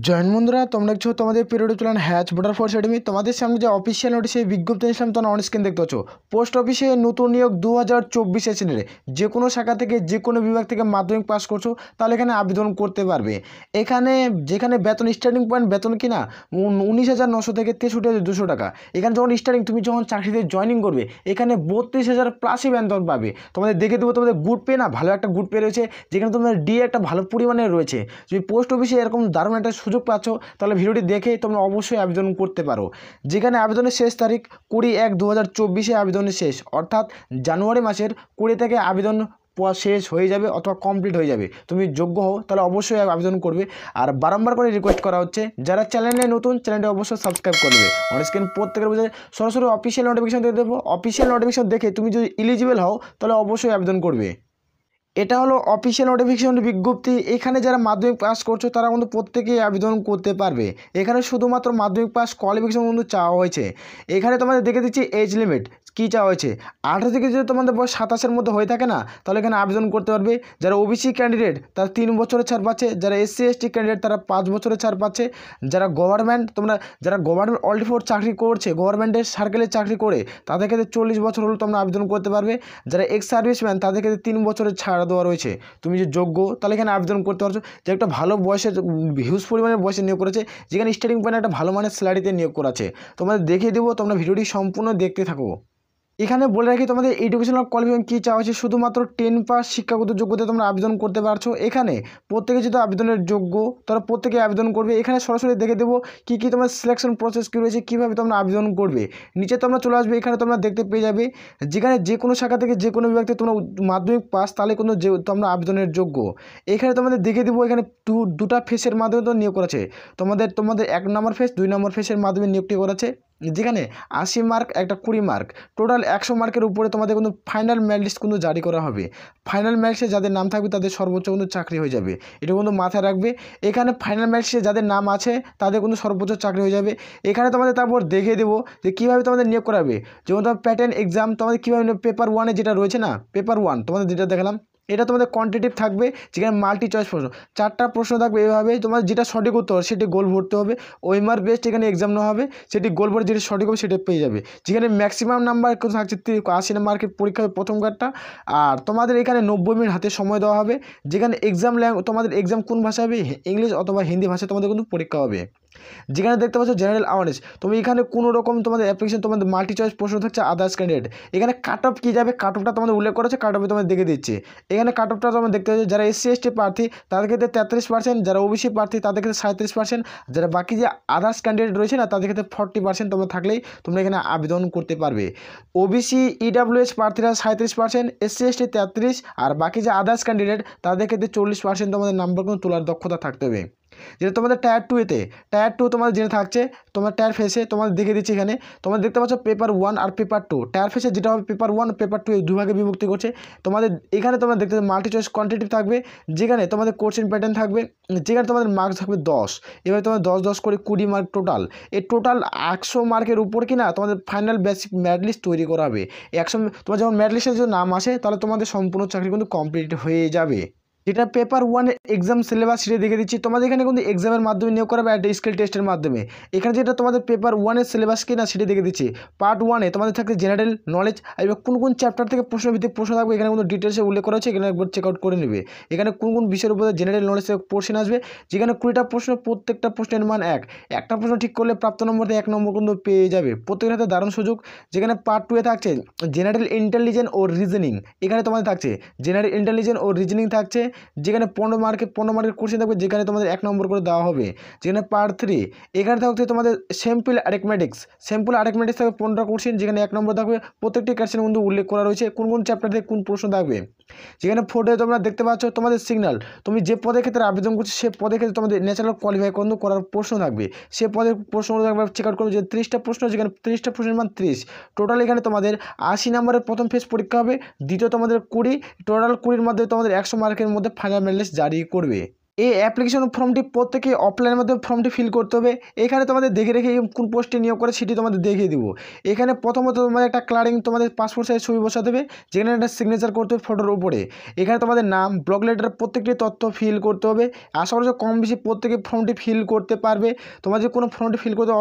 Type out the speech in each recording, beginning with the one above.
Join বন্ধুরা, তোমরা দেখছো তোমাদের পিরিয়ড চ্যানেল হ্যাচ ভোটার ফোর্স একাডেমি। তোমাদের সামনে যে অফিসিয়াল নোটিশ এই বিজ্ঞপ্তি নিয়েছিলাম তোমরা অন স্ক্রিন দেখতে পাচ্ছ। পোস্ট অফিসে নতুন নিয়োগ 2024 সেশনের যে কোনো শাখা থেকে যে কোনো বিভাগ থেকে মাধ্যমিক পাস করছো তাহলে এখানে আবেদন করতে পারবে। এখানে যেখানে বেতন স্টার্টিং পয়েন্ট বেতন কিনা 19,900 থেকে 63,200 টাকা। এখানে যখন স্টার্টিং তুমি যখন চাকরিতে জয়েনিং করবে এখানে 32,000 প্লাসই বেতন পাবে। তোমাদের দেখে দেবো তোমাদের গুড পে না, ভালো একটা গুড পে রয়েছে, যেখানে তোমাদের ডি একটা ভালো পরিমাণে রয়েছে। যদি পোস্ট অফিসে এরকম দারুণ একটা সুযোগ পাচ্ছ তাহলে ভিডিওটি দেখে তোমরা অবশ্যই আবেদন করতে পারো। যেখানে আবেদনের শেষ তারিখ 20/1/2024 আবেদনের শেষ, অর্থাৎ জানুয়ারি মাসের 20 থেকে আবেদন শেষ হয়ে যাবে অথবা কমপ্লিট হয়ে যাবে। তুমি যোগ্য হও তাহলে অবশ্যই আবেদন করবে। আর বারংবার করে রিকোয়েস্ট করা হচ্ছে যারা চ্যানেলে নতুন চ্যানেলটি অবশ্যই সাবস্ক্রাইব করবে। অন স্ক্রিন প্রত্যেকের বুঝে সরাসরি অফিসিয়াল নোটিফিকেশন দিয়ে দেবো। অফিসিয়াল নোটিফিকেশন দেখে তুমি যদি এলিজিবল হও তাহলে অবশ্যই আবেদন করবে। এটা হলো অফিসিয়াল নোটিফিকেশন বিজ্ঞপ্তি। এখানে যারা মাধ্যমিক পাস করছো তারা কিন্তু প্রত্যেকেই আবেদন করতে পারবে। এখানে শুধুমাত্র মাধ্যমিক পাস কোয়ালিফিকেশন কিন্তু চাওয়া হয়েছে। এখানে তোমাদের দেখে দিচ্ছি এজ লিমিট কী চাওয়া হয়েছে। 18 থেকে যদি তোমাদের বয়স 27-এর মধ্যে হয়ে থাকে না তাহলে এখানে আবেদন করতে পারবে। যারা ওবিসি ক্যান্ডিডেট তারা 3 বছরের ছাড় পাচ্ছে, যারা SC ST ক্যান্ডিডেট তারা 5 বছরের ছাড় পাচ্ছে। যারা গভর্নমেন্ট যারা গভর্নমেন্ট অলরেডি ফোর চাকরি করছে, গভর্নমেন্টের সার্কেলে চাকরি করে, তাদের ক্ষেত্রে 40 বছর হলে তোমরা আবেদন করতে পারবে। যারা এক্স সার্ভিসম্যান তাদের ক্ষেত্রে 3 বছরের ছাড় দেওয়া রয়েছে। তুমি যে যোগ্য তাহলে এখানে আবেদন করতে পারছো। যে একটা ভালো বয়সের হিউজ পরিমাণের বয়সে নিয়োগ করেছে, যেখানে স্টার্টিং পয়েন্ট একটা ভালো মানের স্যালারিতে নিয়োগ করেছে। তোমাদের দেখিয়ে দেবো, তোমরা ভিডিওটি সম্পূর্ণ দেখতে থাকো। এখানে বলে রাখি তোমাদের এডুকেশনাল কোয়ালিফিকেশন কী চাওয়া হয়েছে। শুধুমাত্র 10 পাস শিক্ষাগত যোগ্যতা তোমরা আবেদন করতে পারছো। এখানে প্রত্যেকে যেহেতু আবেদনের যোগ্য তারা প্রত্যেকে আবেদন করবে। এখানে সরাসরি দেখে দেবো কী কী তোমার সিলেকশন প্রসেস কী রয়েছে, কীভাবে তোমরা আবেদন করবে। নিচে তোমরা চলে আসবে, এখানে তোমরা দেখতে পেয়ে যাবে যেখানে যে কোনো শাখা থেকে যে কোনো বিভাগ থেকে তোমরা মাধ্যমিক পাস তাহলে কিন্তু তোমরা আবেদনের যোগ্য। এখানে তোমাদের দেখে দেবো এখানে দুটা ফেসের মাধ্যমে তো নিয়োগ করেছে। তোমাদের 1 নম্বর ফেস 2 নম্বর ফেসের মাধ্যমে নিয়োগটি করেছে। যেখানে 80 মার্ক একটা 20 মার্ক টোটাল 100 মার্কের উপরে তোমাদের কিন্তু ফাইনাল মেরিট লিস্ট কিন্তু জারি করা হবে। ফাইনাল মেরিট লিস্টে যাদের নাম থাকবে তাদের সর্বোচ্চ কিন্তু চাকরি হয়ে যাবে। এটা কিন্তু মাথায় রাখবে। এখানে ফাইনাল মেরিট লিস্টে যাদের নাম আছে তাদের কিন্তু সর্বোচ্চ চাকরি হয়ে যাবে। এখানে তোমাদের তারপর দেখিয়ে দেবো যে কীভাবে তোমাদের নিয়োগ করাবে। যেমন তোমার প্যাটার্ন এক্সাম তোমাদের কীভাবে পেপার 1-এ যেটা রয়েছে না, পেপার 1 তোমাদের যেটা দেখালাম এটা তোমাদের কোয়ান্টিটিভ থাকবে, যেখানে মাল্টি চয়েস প্রশ্ন 4টা প্রশ্ন থাকবে। এভাবে তোমার যেটা সঠিক উত্তর সেটি গোল ভরতে হবে। ওএমআর বেস্ট এখানে এক্সাম নেওয়া হবে, সেটি গোল ভরে যেটি সঠিক হবে সেটা পেয়ে যাবে। যেখানে ম্যাক্সিমাম নাম্বার থাকছে 80 মার্কের পরীক্ষা প্রথম কার্ডটা। আর তোমাদের এখানে 90 মিনিট হাতে সময় দেওয়া হবে। যেখানে তোমাদের এক্সাম কোন ভাষা হবে, ইংলিশ অথবা হিন্দি ভাষায় তোমাদের কিন্তু পরীক্ষা হবে। যেখানে দেখতে পাচ্ছ জেনারেল অ্যাওয়ারনেস, তুমি এখানে কোনো রকম তোমাদের অ্যাপ্লিকেশন তোমাদের মাল্টি চয়েস প্রশ্ন থাকছে আদার্স ক্যান্ডিডেট। এখানে কাট অফ কী যাবে, কাট অফটা তোমাদের উল্লেখ করেছে, কাট অফে তোমাদের দেখে দিচ্ছে। এখানে কাট অফটা তোমরা দেখতে পাচ্ছ যারা SC ST প্রার্থী তাদের ক্ষেত্রে 33%, যারা ওবিসি প্রার্থী তাদের ক্ষেত্রে 37%, যারা বাকি যে আদার্স ক্যান্ডিডেট রয়েছে না তাদের ক্ষেত্রে 40% তোমরা থাকলেই তোমরা এখানে আবেদন করতে পারবে। ওবিসি EWS প্রার্থীরা 37%, SC ST 33%, আর বাকি যে আদার্স ক্যান্ডিডেট তাদের ক্ষেত্রে 40% তোমাদের নাম্বার কিন্তু তোলার দক্ষতা থাকতে হবে। যেটা তোমাদের টায়ার 2 তোমাদের যেটা থাকছে তোমার টায়ার ফেসে তোমাদের দেখে দিচ্ছি। এখানে তোমরা দেখতে পাচ্ছ পেপার 1 আর পেপার 2। টায়ার ফেসে যেটা হবে পেপার 1 পেপার 2 এই দুভাগে বিভক্তি করছে। তোমাদের এখানে তোমরা দেখতে মাল্টি চয়েস কোয়ান্টিটিভ থাকবে, যেখানে তোমাদের কোশ্চেন প্যাটার্ন থাকবে, যেখানে তোমাদের মার্কস থাকবে 10। এবার তোমাদের 10 করে 20 মার্ক টোটাল। এই টোটাল 100 মার্কের উপর কিনা তোমাদের ফাইনাল বেসিক মেরিট লিস্ট তৈরি করা হবে। 100 তোমার যখন মেরিট লিস্টের যদি নাম আসে তাহলে তোমাদের সম্পূর্ণ চাকরি কিন্তু কমপ্লিট হয়ে যাবে। যেটা পেপার 1 এক্সাম সিলেবাস সেটা দেখে দিচ্ছি। তোমাদের এখানে কিন্তু এক্সামের মাধ্যমে নিয়োগ করা হবে একটা স্কিল টেস্টের মাধ্যমে। এখানে যেটা তোমাদের পেপার 1-এর সিলেবাস কিনা সেটা দেখে দিচ্ছি। পার্ট 1-এ তোমাদের থাকছে জেনারেল নলেজ, এবার কোন কোন চ্যাপ্টার থেকে প্রশ্নভিত্তিক প্রশ্ন থাকবে এখানে কিন্তু ডিটেলসে উল্লেখ করা হচ্ছে। এখানে একবার চেক আউট করে নেবে। এখানে কোন কোন বিষয়ের উপরে জেনারেল নলেজ থেকে কোশ্চেন আসবে, যেখানে 20টা প্রশ্ন, প্রত্যেকটা প্রশ্নের মান 1। একটা প্রশ্ন ঠিক করলে প্রাপ্ত নম্বর দিয়ে 1 নম্বর কিন্তু পেয়ে যাবে। প্রত্যেকের হাতে দারুণ সুযোগ। যেখানে পার্ট 2-এ থাকছে জেনারেল ইন্টেলিজেন্স ও রিজনিং। এখানে তোমাদের থাকছে জেনারেল ইন্টেলিজেন্স ও রিজনিং থাকছে, যেখানে 15 মার্কের কোশ্চেন থাকবে, যেখানে তোমাদের 1 নম্বর করে দেওয়া হবে। যেখানে পার্ট 3 এখানে থাকছে তোমাদের সিম্পল অ্যারিথমেটিক্স থাকবে 15টা কোশ্চেন, যেখানে 1 নম্বর থাকবে। প্রত্যেকটি কোশ্চেন কিন্তু উল্লেখ করা রয়েছে কোন কোন চ্যাপ্টার থেকে কোন প্রশ্ন থাকবে। যেখানে 4-এ তোমরা দেখতে পাচ্ছ তোমাদের সিগন্যাল, তুমি যে পদের ক্ষেত্রে আবেদন করছো সে পদের ক্ষেত্রে তোমাদের ন্যাচারাল কোয়ালিফাই করার প্রশ্ন থাকবে। সে পদের প্রশ্নগুলো থাকবে চেক আউট করবে। যে 30টা প্রশ্ন, যেখানে 30টা প্রশ্নের মান 30। টোটাল এখানে তোমাদের 80 নম্বরের প্রথম ফেজ পরীক্ষা হবে, দ্বিতীয় তোমাদের 20, টোটাল 20-এর মধ্যে তোমাদের 100 মার্কের মধ্যে ফাইনাল মেরিট লিস্ট জারি করবে। এই অ্যাপ্লিকেশন ফর্মটি প্রত্যেকে অফলাইনের মাধ্যমে ফর্মটি ফিল করতে হবে। এখানে তোমাদের দেখে রেখে কোন পোস্টে নিয়োগ করে সেটি তোমাদের দেখিয়ে দিব। এখানে প্রথমত তোমাদের একটা ক্লারিং তোমাদের পাসপোর্ট সাইজ ছবি বসাতে হবে, যেখানে একটা সিগনেচার করতে হবে ফটোর উপরে। এখানে তোমাদের নাম, ব্লক লেটার প্রত্যেকটি তথ্য ফিল করতে হবে। আশা করছি কম বেশি প্রত্যেকে ফর্মটি ফিল করতে পারবে। তোমাদের যদি কোনো ফর্মটি ফিল করতে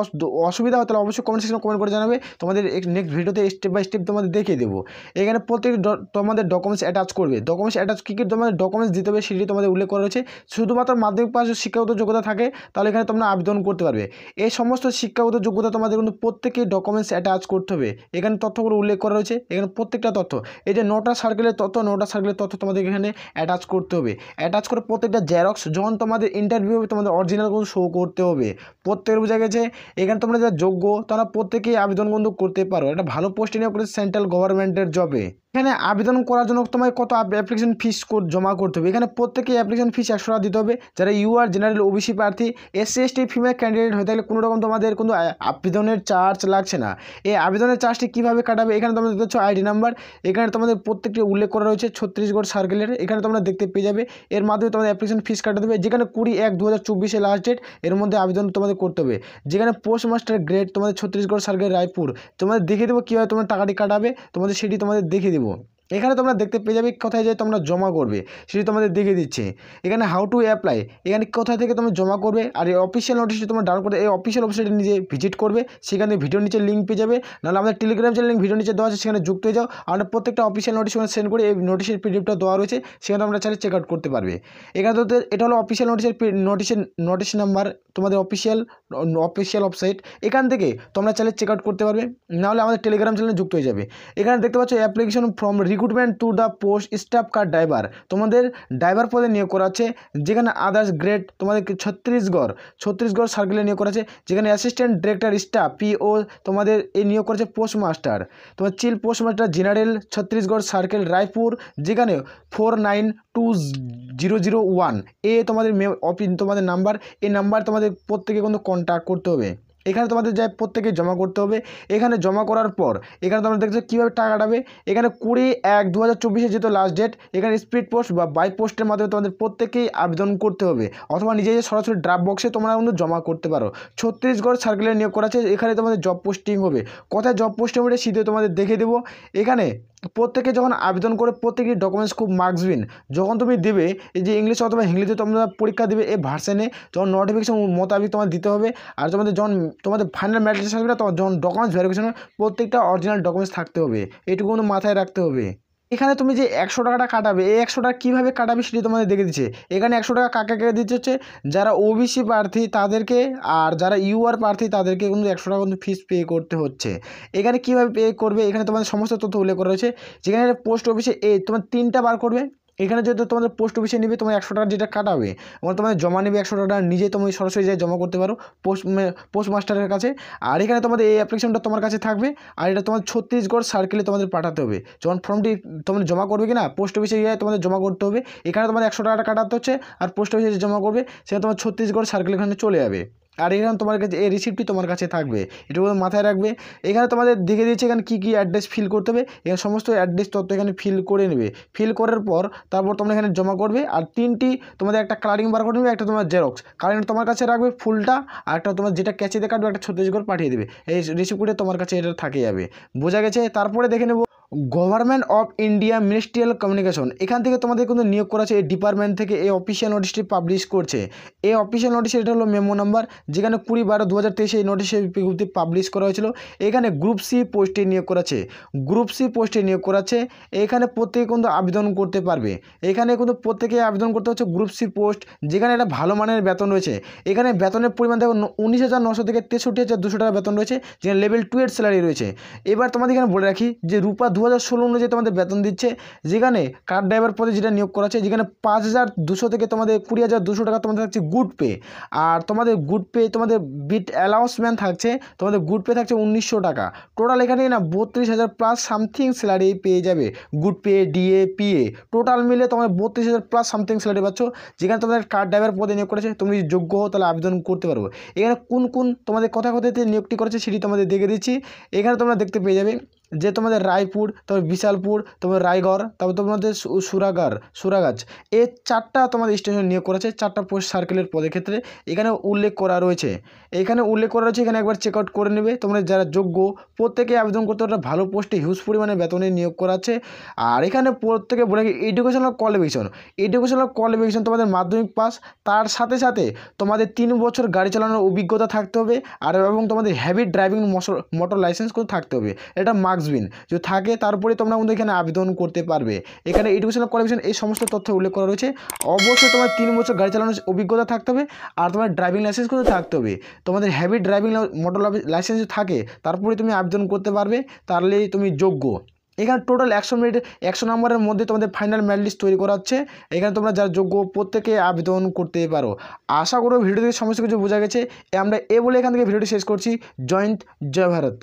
অসুবিধা হয় তাহলে অবশ্যই কমেন্ট সেকশনে কমেন্ট করে জানাবে, তোমাদের নেক্সট ভিডিওতে স্টেপ বাই স্টেপ তোমাদের দেখিয়ে দেবো। এখানে প্রত্যেকটি তোমাদের ডকুমেন্টস অ্যাটাচ করবে। ডকুমেন্টস অ্যাটাচ কী কী তোমাদের ডকুমেন্টস দিতে হবে সেটি তোমাদের উল্লেখ করা রয়েছে। শুধুমাত্র মাধ্যমিক পাস শিক্ষাগত যোগ্যতা থাকে তাহলে এখানে তোমরা আবেদন করতে পারবে। এই সমস্ত শিক্ষাগত যোগ্যতা তোমাদের কিন্তু প্রত্যেকই ডকুমেন্টস অ্যাটাচ করতে হবে। এখানে তথ্যগুলো উল্লেখ করা রয়েছে, এখানে প্রত্যেকটা তথ্য, এই যে 9টা সার্কেলের তথ্য, 9টা সার্কেলের তথ্য তোমাদের এখানে অ্যাটাচ করতে হবে। অ্যাটাচ করে প্রত্যেকটা জেরক্স যখন তোমাদের ইন্টারভিউ হবে তোমাদের অরিজিনাল কিন্তু শো করতে হবে। প্রত্যেকের বোঝা গেছে। এখানে তোমরা যারা যোগ্য তারা প্রত্যেকেই আবেদন কিন্তু করতে পারো। এটা ভালো পোস্টে নিয়োগ করেছে সেন্ট্রাল গভর্নমেন্টের জবে। এখানে আবেদন করার জন্য তোমায় কত অ্যাপ্লিকেশন ফিস জমা করতে হবে। এখানে প্রত্যেকেই অ্যাপ্লিকেশন ফিস 100 টাকা দিতে হবে। যারা ইউআর জেনারেল ওবিসি প্রার্থী, এসসি এসটি ফিমেল ক্যান্ডিডেট হয়ে থাকলে কোনো রকম তোমাদের কোনো আবেদনের চার্জ লাগছে না। এই আবেদনের চার্জটি কীভাবে কাটাবে, এখানে তোমরা দেখতে পাচ্ছ আইডি নাম্বার, এখানে তোমাদের প্রত্যেকটি উল্লেখ করা রয়েছে ছত্তিশগড় সার্কেলের, এখানে তোমরা দেখতে পেয়ে যাবে। এর মাধ্যমে তোমাদের অ্যাপ্লিকেশন ফিস কাটাতে হবে, যেখানে 20/1/2024 লাস্ট ডেট। এর মধ্যে আবেদন তোমাদের করতে হবে। যেখানে পোস্ট মাস্টার গ্রেড তোমাদের ছত্তিশগড় সার্কেল রায়পুর, তোমাদের দেখিয়ে দেবো কীভাবে তোমরা টাকাটি কাটাবে, তোমাদের সেটি তোমাদের দেখিয়ে দেবো। এখানে তোমরা দেখতে পেয়ে যাবে কোথায় যেয়ে তোমরা জমা করবে সেটি তোমাদের দেখিয়ে দিচ্ছে। এখানে হাউ টু অ্যাপ্লাই, এখানে কোথায় থেকে তোমরা জমা করবে। আর এই অফিসিয়াল নোটিশটি তোমরা ডাউনলোড করে এই অফিসিয়াল ওয়েবসাইটে নিজে ভিজিট করবে, সেখানে ভিডিও নিচে লিঙ্ক পেয়ে যাবে। নাহলে আমাদের টেলিগ্রাম চ্যানেল লিঙ্ক ভিডিও নিচে দেওয়া আছে, সেখানে যুক্ত হয়ে যাও। আমরা প্রত্যেকটা অফিসিয়াল নোটিশ সেন্ড করে এই নোটিশের পিডিএফটা দেওয়া রয়েছে, সেখানে তোমরা চাইলে চেক আউট করতে পারবে। এখানে তো এটা হলো অফিসিয়াল নোটিশ নাম্বার, তোমাদের অফিসিয়াল ওয়েবসাইট। এখান থেকে তোমরা চাইলে চেক আউট করতে পারবে, নাহলে আমাদের টেলিগ্রাম চ্যানেলে যুক্ত হয়ে যাবে। এখানে দেখতে পাচ্ছ application from recruitment to the post staff car driver, তোমাদের ড্রাইভার পদে নিয়োগ করা আছে। যেখানে আদার্স গ্রেড তোমাদের ছত্তিশগড় সার্কেলে নিয়োগ করা আছে। যেখানে অ্যাসিস্ট্যান্ট ডিরেক্টর স্টাফ পিও তোমাদের এই নিয়োগ করেছে পোস্ট মাস্টার, তোমার chief post master general Chhattisgarh circle Raipur, যেখানে 492001 তোমাদের তোমাদের নাম্বার, এই নাম্বার তোমাদের প্রত্যেকে কিন্তু কন্ট্যাক্ট করতে হবে। এখানে তোমাদের যাই প্রত্যেকে জমা করতে হবে। এখানে জমা করার পর এখানে তোমরা দেখছো কীভাবে টাকা কাটাবে। এখানে 20/1/2024 যেহেতু লাস্ট ডেট, এখানে স্পিড পোস্ট বা বাই পোস্টের মাধ্যমে তোমাদের প্রত্যেকেই আবেদন করতে হবে, অথবা নিজে সরাসরি ড্রাফট বক্সে তোমরা কিন্তু জমা করতে পারো। ছত্তিশগড় সার্কেলে নিয়োগ করা আছে, এখানে তোমাদের জব পোস্টিং হবে। কোথায় জব পোস্টিং হবে সেটা তোমাদের দেখে দেবো। এখানে প্রত্যেকে যখন আবেদন করে প্রত্যেকের ডকুমেন্টস খুব মার্কসবিন যখন তুমি দেবে, এই যে ইংলিশ অথবা হিন্দিতে তোমরা পরীক্ষা দেবে, এই ভার্সনে যখন নোটিফিকেশন মোতাবেক তোমার দিতে হবে। আর যখন তোমাদের ফাইনাল ম্যারিট লিস্ট আসবে না, তখন যখন ডকুমেন্টস ভেরিফিকেশন প্রত্যেকটা অরিজিনাল ডকুমেন্টস থাকতে হবে, এটুকু কিন্তু মাথায় রাখতে হবে। এখানে তুমি যে 100 টাকাটা কাটাবে, এই 100 টাকা কীভাবে কাটাবে সেটি তোমাদের দেখে দিচ্ছে। এখানে 100 টাকা কাকে কাকে দিচ্ছে হচ্ছে যারা ওবিসি প্রার্থী তাদেরকে, আর যারা ইউআর প্রার্থী তাদেরকে কিন্তু 100 টাকা কিন্তু ফিস পে করতে হচ্ছে। এখানে কীভাবে পে করবে, এখানে তোমাদের সমস্ত তথ্য উল্লেখ করা রয়েছে। যেখানে পোস্ট অফিসে তোমার 3টা বার করবে। এখানে যেহেতু তোমাদের পোস্ট অফিসে নেবে, তোমার 100 টাকা যেটা কাটাবে তোমাদের জমা নেবে 100 টাকা, নিজে তুমি সরাসরি যাই জমা করতে পারো পোস্ট মাস্টারের কাছে। আর এখানে তোমাদের এই অ্যাপ্লিকেশনটা তোমার কাছে থাকবে, আর এটা তোমার ছত্তিশগড় সার্কেলে তোমাদের পাঠাতে হবে। যখন ফর্মটি তোমাদের জমা করবে কিনা পোস্ট অফিসে গিয়ে তোমাদের জমা করতে হবে। এখানে তোমাদের 100 টাকাটা কাটাতে হচ্ছে, আর পোস্ট অফিসে জমা করবে সেখানে তোমার ছত্তিশগড় সার্কেল এখানে চলে যাবে। আর এখানে তোমার কাছে এই রিসিপ্টটি তোমার কাছে থাকবে, এটুকু মাথায় রাখবে। এখানে তোমাদের দেখে দিয়েছে এখানে কী কী অ্যাড্রেস ফিল করতে হবে। এখানে সমস্ত অ্যাড্রেস তথ্য এখানে ফিল করে নেবে। ফিল করার পর তারপর তোমরা এখানে জমা করবে। আর 3টি তোমাদের একটা কালারিং বার করে নেবে, একটা তোমার জেরক্স কালারিং তোমার কাছে রাখবে ফুলটা, আর একটা তোমার যেটা ক্যাচিতে কাটবে একটা ছত্তিশগড় পাঠিয়ে দেবে। এই রিসিপ্ট করে তোমার কাছে এটা থাকে যাবে, বোঝা গেছে। তারপরে দেখে নেব government of India ministerial communication, এখান থেকে তোমাদের কিন্তু নিয়োগ করা আছে। এই ডিপার্টমেন্ট থেকে এই অফিসিয়াল নোটিশটি পাবলিশ করছে। এই অফিসিয়াল নোটিশ এটা হলো মেমো নাম্বার, যেখানে 20/12/2023 এই নোটিশের বিজ্ঞপ্তি পাবলিশ করা হয়েছিল। এখানে গ্রুপ সি পোস্টে নিয়োগ করাছে, গ্রুপ সি পোস্টে নিয়োগ করাচ্ছে। এখানে প্রত্যেকে কিন্তু আবেদন করতে পারবে। এখানে কিন্তু প্রত্যেকে আবেদন করতে হচ্ছে গ্রুপ সি পোস্ট, যেখানে একটা ভালো মানের বেতন রয়েছে। এখানে বেতনের পরিমাণ দেখো 19,900 থেকে 63,200 টাকা বেতন রয়েছে, যেখানে লেভেল 2 এর স্যালারি রয়েছে। এবার তোমাদের এখানে বলে রাখি যে রূপা 2016 অনুযায়ী তোমাদের বেতন দিচ্ছে। যেখানে কার ড্রাইভার পদে যেটা নিয়োগ করা আছে, যেখানে 5,200 থেকে তোমাদের 20,200 টাকা তোমাদের থাকছে গুড পে। আর তোমাদের গুড পে তোমাদের বিট অ্যালাউন্সমেন্ট থাকছে, তোমাদের গুড পে থাকছে 1900 টাকা। টোটাল এখানে না 32,000 প্লাস সামথিং স্যালারি পেয়ে যাবে। Good pay DA PA total মিলে তোমার 32,000 প্লাস সামথিং স্যালারি পাচ্ছ। যেখানে তোমাদের কার ড্রাইভার পদে নিয়োগ করেছে, তুমি যদি যোগ্য হও তাহলে আবেদন করতে পারবো। এখানে কোন কোন তোমাদের কোথাতে নিয়োগটি করেছে সেটি তোমাদের দেখে দিচ্ছি। এখানে তোমরা দেখতে পেয়ে যাবে যে তোমাদের রায়পুর, তারপর বিশালপুর, তারপর রায়গড়, তারপর তোমাদের সুরাগাছ, এই 4টা তোমাদের স্টেশন নিয়োগ করা আছে 4টা পোস্ট সার্কেলের পদের ক্ষেত্রে এখানে উল্লেখ করা রয়েছে। এখানে একবার চেক আউট করে নেবে। তোমরা যারা যোগ্য প্রত্যেকে আবেদন করতে একটা ভালো পোস্টে হিউজ পরিমাণে বেতনে নিয়োগ করা আছে। আর এখানে প্রত্যেকে বলে এডুকেশনাল কোয়ালিফিকেশন তোমাদের মাধ্যমিক পাস, তার সাথে সাথে তোমাদের 3 বছর গাড়ি চালানোর অভিজ্ঞতা থাকতে হবে এবং তোমাদের হেভি ড্রাইভিং মোটর লাইসেন্স করে থাকতে হবে। এটা মার্কসবিন যদি থাকে তারপরে তোমরা কিন্তু এখানে আবেদন করতে পারবে। এখানে এডুকেশনাল কোয়ালিফিকেশন এই সমস্ত তথ্য উল্লেখ করা রয়েছে। অবশ্যই তোমার 3 বছর গাড়ি চালানোর অভিজ্ঞতা থাকতে হবে আর তোমার ড্রাইভিং লাইসেন্স করে থাকতে হবে। তোমাদের হেভি ড্রাইভিং মোটর লাইসেন্স থাকে তারপরে তুমি আবেদন করতে পারবে, তাহলেই তুমি যোগ্য। এখানে টোটাল 100 নম্বরের মধ্যে তোমাদের ফাইনাল মেরিট লিস্ট তৈরি করা হচ্ছে। এখানে তোমরা যারা যোগ্য প্রত্যেকে আবেদন করতে পারো। আশা করো ভিডিও থেকে সমস্ত কিছু বোঝা গেছে। আমরা বলে এখান থেকে ভিডিওটি শেষ করছি। জয় হিন্দ, জয় ভারত।